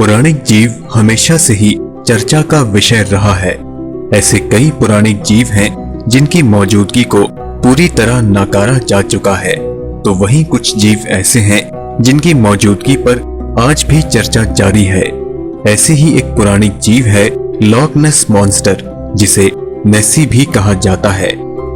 पौराणिक जीव हमेशा से ही चर्चा का विषय रहा है। ऐसे कई पौराणिक जीव हैं जिनकी मौजूदगी को पूरी तरह नकारा जा चुका है, तो वहीं कुछ जीव ऐसे हैं जिनकी मौजूदगी पर आज भी चर्चा जारी है। ऐसे ही एक पौराणिक जीव है लॉक नेस मॉन्स्टर, जिसे नेसी भी कहा जाता है।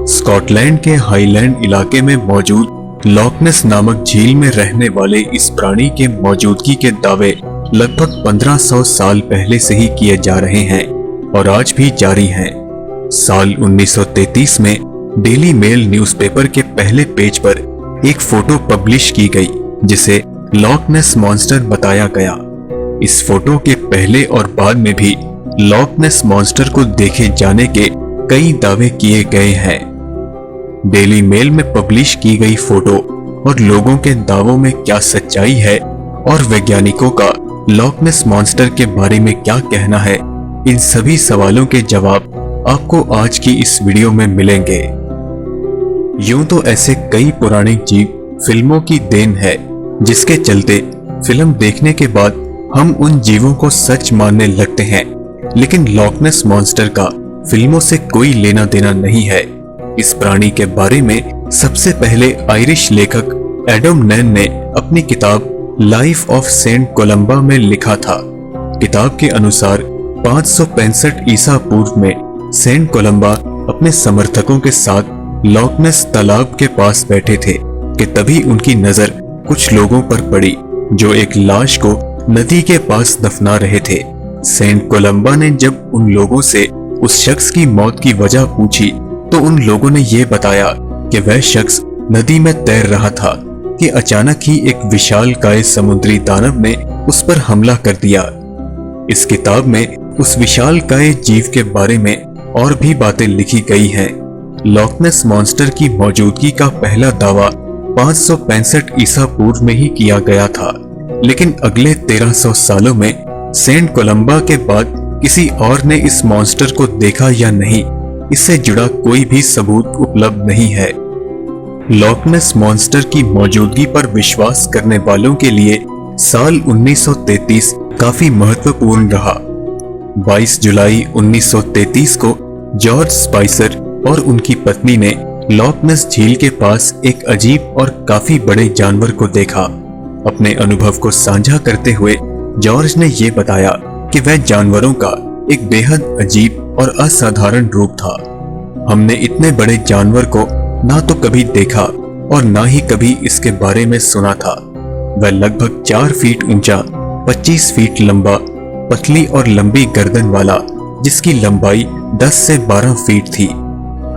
स्कॉटलैंड के हाईलैंड इलाके में मौजूद लॉक नेस नामक झील में रहने वाले इस प्राणी के मौजूदगी के दावे लगभग 1500 साल पहले से ही किए जा रहे हैं और आज भी जारी हैं। साल 1933 में डेली मेल न्यूज़पेपर के पहले पेज पर एक फोटो पब्लिश की गई जिसे लॉक नेस मॉन्स्टर बताया गया। इस फोटो के पहले और बाद में भी लॉक नेस मॉन्स्टर को देखे जाने के कई दावे किए गए हैं। डेली मेल में पब्लिश की गई फोटो और लोगों के दावों में क्या सच्चाई है और वैज्ञानिकों का लॉक नेस मॉन्स्टर के बारे में क्या कहना है, इन सभी सवालों के जवाब आपको आज की इस वीडियो में मिलेंगे। यूं तो ऐसे कई पौराणिक जीव फिल्मों की देन है, जिसके चलते फिल्म देखने के बाद हम उन जीवों को सच मानने लगते हैं, लेकिन लॉक नेस मॉन्स्टर का फिल्मों से कोई लेना देना नहीं है। इस प्राणी के बारे में सबसे पहले आयरिश लेखक एडम नैन ने अपनी किताब लाइफ ऑफ सेंट कोलंबा में लिखा था। किताब के अनुसार 565 ईसा पूर्व में सेंट कोलंबा अपने समर्थकों के साथ लॉक नेस तालाब के पास बैठे थे कि तभी उनकी नजर कुछ लोगों पर पड़ी जो एक लाश को नदी के पास दफना रहे थे। सेंट कोलंबा ने जब उन लोगों से उस शख्स की मौत की वजह पूछी तो उन लोगों ने यह बताया कि वह शख्स नदी में तैर रहा था कि अचानक ही एक विशालकाय समुद्री दानव ने उस पर हमला कर दिया। इस किताब में उस विशालकाय जीव के बारे में और भी बातें लिखी गई हैं। लॉक नेस मॉन्स्टर की मौजूदगी का पहला दावा 565 ईसा पूर्व में ही किया गया था, लेकिन अगले 1300 सालों में सेंट कोलंबा के बाद किसी और ने इस मॉन्स्टर को देखा या नहीं, इससे जुड़ा कोई भी सबूत उपलब्ध नहीं है। लॉक नेस मॉन्स्टर की मौजूदगी पर विश्वास करने वालों के लिए साल 1933 काफी महत्वपूर्ण रहा। 22 जुलाई 1933 को जॉर्ज स्पाइसर और उनकी पत्नी ने लॉक नेस झील के पास एक अजीब और काफी बड़े जानवर को देखा। अपने अनुभव को साझा करते हुए जॉर्ज ने यह बताया कि वह जानवरों का एक बेहद अजीब और असाधारण रूप था। हमने इतने बड़े जानवर को ना तो कभी देखा और ना ही कभी इसके बारे में सुना था। वह लगभग 4 फीट ऊंचा, 25 फीट लंबा, पतली और लंबी गर्दन वाला, जिसकी लंबाई 10 से 12 फीट थी।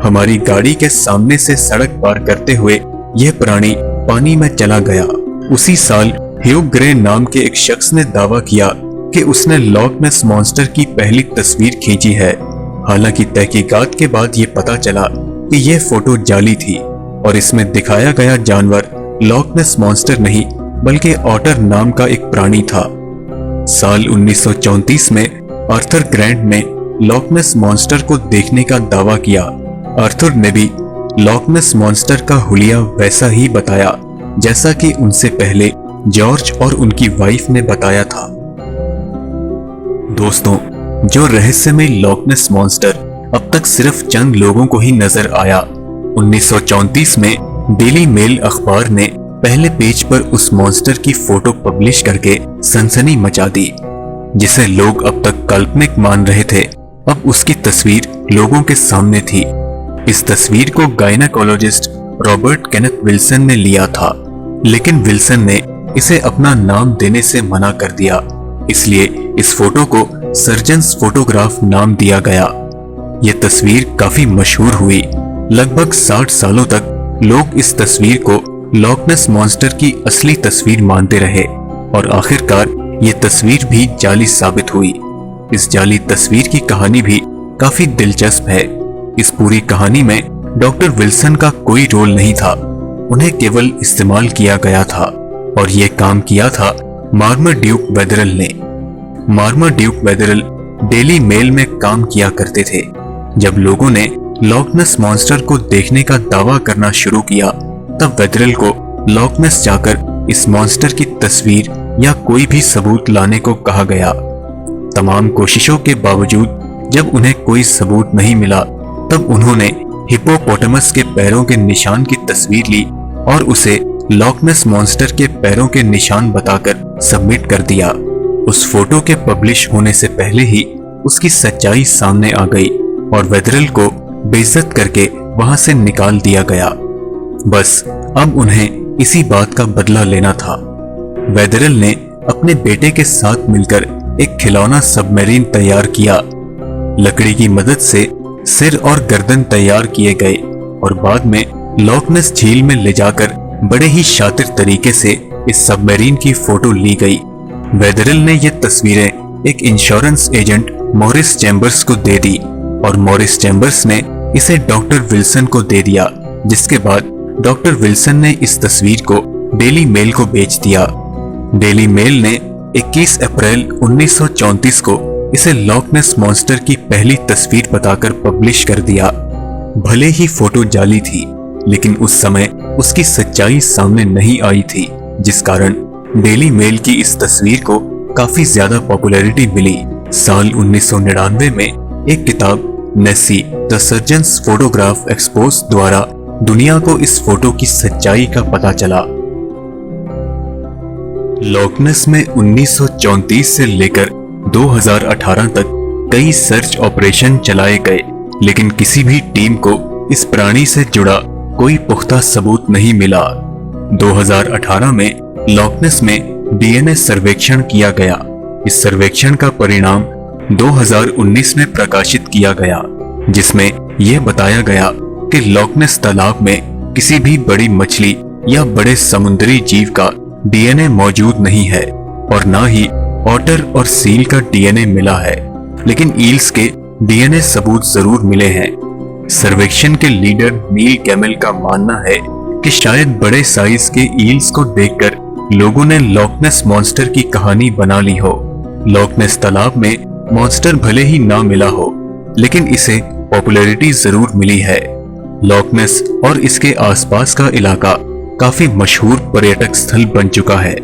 हमारी गाड़ी के सामने से सड़क पार करते हुए यह प्राणी पानी में चला गया। उसी साल ह्यू ग्रे नाम के एक शख्स ने दावा किया कि उसने लॉक नेस मॉन्स्टर की पहली तस्वीर खींची है। हालांकि तहकीकात के बाद ये पता चला कि यह फोटो जाली थी और इसमें दिखाया गया जानवर लॉक नेस मॉन्स्टर नहीं बल्कि ऑटर नाम का एक प्राणी था। साल 1934 में आर्थर ग्रैंट ने लॉक नेस मॉन्स्टर को देखने का दावा किया। आर्थर ने भी लॉक नेस मॉन्स्टर का हुलिया वैसा ही बताया जैसा कि उनसे पहले जॉर्ज और उनकी वाइफ ने बताया था। दोस्तों, जो रहस्यमय लॉक नेस मॉन्स्टर अब तक सिर्फ चंद लोगों को ही नजर आया, 1934 में डेली मेल अखबार ने पहले पेज पर उस मॉन्स्टर की फोटो पब्लिश करके सनसनी मचा दी। जिसे लोग अब तक काल्पनिक मान रहे थे, अब उसकी तस्वीर लोगों के सामने थी। इस तस्वीर को गायनेकोलॉजिस्ट रॉबर्ट केनेथ विल्सन ने लिया था, लेकिन विल्सन ने इसे अपना नाम देने से मना कर दिया, इसलिए इस फोटो को सर्जन्स फोटोग्राफ नाम दिया गया। यह तस्वीर काफी मशहूर हुई। लगभग 60 सालों तक लोग इस तस्वीर को लॉक नेस मॉन्स्टर की असली तस्वीर मानते रहे और आखिरकार ये तस्वीर भी जाली साबित हुई। इस जाली तस्वीर की कहानी भी काफी दिलचस्प है। इस पूरी कहानी में डॉक्टर विल्सन का कोई रोल नहीं था, उन्हें केवल इस्तेमाल किया गया था और ये काम किया था मार्मरड्यूक वेदरल ने। मार्मरड्यूक वेदरल डेली मेल में काम किया करते थे। जब लोगों ने लॉक नेस मॉन्स्टर को देखने का दावा करना शुरू किया, तब वेदरल को लॉक नेस जाकर इस मॉन्स्टर की तस्वीर या कोई भी सबूत लाने को कहा गया। तमाम कोशिशों के बावजूद जब उन्हें कोई सबूत नहीं मिला, तब उन्होंने हिप्पोपोटामस के पैरों के निशान की तस्वीर ली और उसे लॉक नेस मॉन्स्टर के पैरों के निशान बताकर सबमिट कर दिया। उस फोटो के पब्लिश होने से पहले ही उसकी सच्चाई सामने आ गई और वेदरल को बेइज्जत करके वहां से निकाल दिया गया। बस अब उन्हें इसी बात का बदला लेना था। वेदरल ने अपने बेटे के साथ मिलकर एक खिलौना सबमरीन तैयार किया। लकड़ी की मदद से सिर और गर्दन तैयार किए गए और बाद में लॉक नेस झील में ले जाकर बड़े ही शातिर तरीके से इस सबमरीन की फोटो ली गई। वेदरल ने ये तस्वीरें एक इंश्योरेंस एजेंट मॉरिस चैम्बर्स को दे दी और मॉरिस चैम्बर्स ने इसे डॉक्टर विल्सन को दे दिया, जिसके बाद डॉक्टर विल्सन ने इस तस्वीर को डेली मेल को बेच दिया। डेली मेल ने 21 अप्रैल 1934 को इसे लॉक नेस मॉन्स्टर की पहली तस्वीर बताकर पब्लिश कर दिया। भले ही फोटो जाली थी, लेकिन उस समय उसकी सच्चाई सामने नहीं आई थी, जिस कारण डेली मेल की इस तस्वीर को काफी ज्यादा पॉपुलैरिटी मिली। साल 1999 में एक किताब नेसी द सर्जन्स फोटोग्राफ एक्सपोज द्वारा दुनिया को इस फोटो की सच्चाई का पता चला। लॉक नेस में 1934 से लेकर 2018 तक कई सर्च ऑपरेशन चलाए गए, लेकिन किसी भी टीम को इस प्राणी से जुड़ा कोई पुख्ता सबूत नहीं मिला। 2018 में लॉक नेस में डीएनए सर्वेक्षण किया गया। इस सर्वेक्षण का परिणाम 2019 में प्रकाशित किया गया, जिसमें यह बताया गया कि लॉक नेस तालाब में किसी भी बड़ी मछली या बड़े समुद्री जीव का डीएनए मौजूद नहीं है और ना ही ऑटर और सील का डीएनए मिला है, लेकिन ईल्स के डीएनए सबूत जरूर मिले हैं। सर्वेक्षण के लीडर नील कैमल का मानना है कि शायद बड़े साइज के ईल्स को देखकर लोगों ने लॉक नेस मॉन्स्टर की कहानी बना ली हो। लॉक नेस तालाब में मॉन्स्टर भले ही ना मिला हो, लेकिन इसे पॉपुलैरिटी जरूर मिली है। लॉक नेस और इसके आसपास का इलाका काफी मशहूर पर्यटक स्थल बन चुका है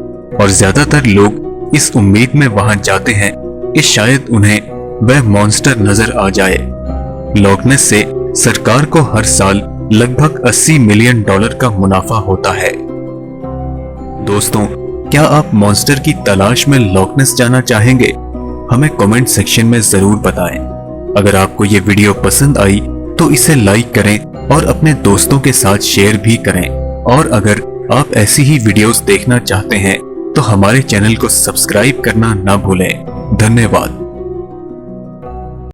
और ज्यादातर लोग इस उम्मीद में वहां जाते हैं कि शायद उन्हें वह मॉन्स्टर नजर आ जाए। लॉक नेस से सरकार को हर साल लगभग $80 मिलियन का मुनाफा होता है। दोस्तों, क्या आप मॉन्स्टर की तलाश में लॉक नेस जाना चाहेंगे? हमें कमेंट सेक्शन में जरूर बताएं। अगर आपको ये वीडियो पसंद आई तो इसे लाइक करें और अपने दोस्तों के साथ शेयर भी करें। और अगर आप ऐसी ही वीडियोस देखना चाहते हैं तो हमारे चैनल को सब्सक्राइब करना ना भूलें। धन्यवाद।